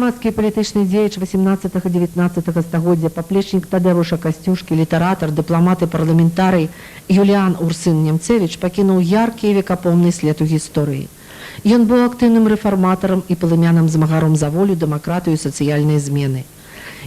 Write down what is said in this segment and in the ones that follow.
грамадскі і палітычны дзеяч 18-19 стагоддзя, паплечнік Тадэвуша Касцюшкі, літаратар, дыпламат і парламентарый Юліан Урсын Немцевіч пакінуў яркі і векапомны след у гісторыі. Ён быў актыўным рэфарматарам і палымяным змагаром за волю, дэмакратыю і сацыяльныя змены.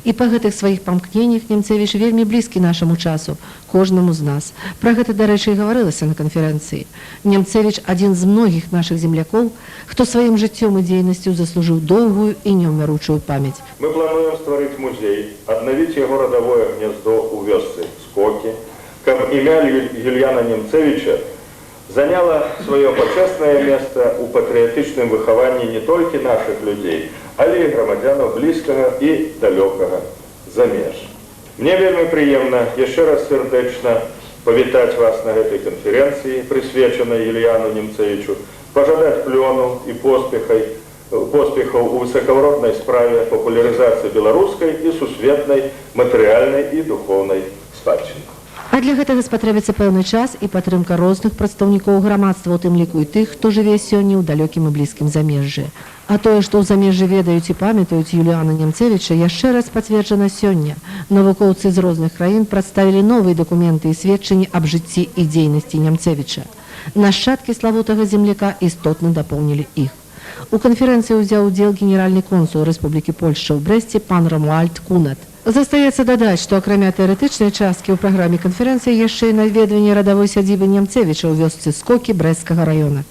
І па гэтых сваіх памкненнях Немцевіч вельмі блізкі нашаму часу, кожнаму з нас. Пра гэта, дарэчы, і гаварылася на канферэнцыі. Немцевіч адзін з многіх нашых землякоў, хто сваім жыццём і дзейнасцю заслужыў доўгую і неўміручую памяць. Мы плануем стварыць музей, аднавіць яго радавое гнездо ў вёсцы Скокі, каб імя Юліяна Немцевіча заняла свое пачэснае месца ў патрыятычным выхаванні не толькі нашых людзей, але і грамадзянаў блізкага і далёкага замежжа. Мне вельмі прыемна яшчэ раз сардэчна павітаць вас на гэтай канферэнцыі, прысвечанай Юліяну Немцевічу, пажадаць плёну і поспехаў у высокаўроднай справе папулярызацыі беларускай і сусветнай матэрыяльнай і духоўнай спадчыны. А для гэтага спатрэбіцца пэўны час і падтрымка розных прадстаўнікоў грамадства, у тым ліку і тых, хто жыве сёння ў далёкім і блізкім замежжы. А тое, што ў замежжы ведаюць і памятаюць Юліяна Немцевіча, яшчэ раз пацверджана сёння. Навукоўцы з розных краін прадставілі новыя дакументы і сведчанні аб жыцці і дзейнасці Немцевіча. Нашчадкі славутага земляка істотна дапоўнілі іх. У канферэнцыі ўзяў удзел генеральны консул Рэспублікі Польшча ў Брэсце пан Рамуальд Кунат. Застаецца дадаць, што акрамя тэарэтычнай часткі ў праграме канферэнцыі яшчэ і наведванне радавой сядзібы Немцевіча ў вёсцы Скокі Брэсцкага раёна.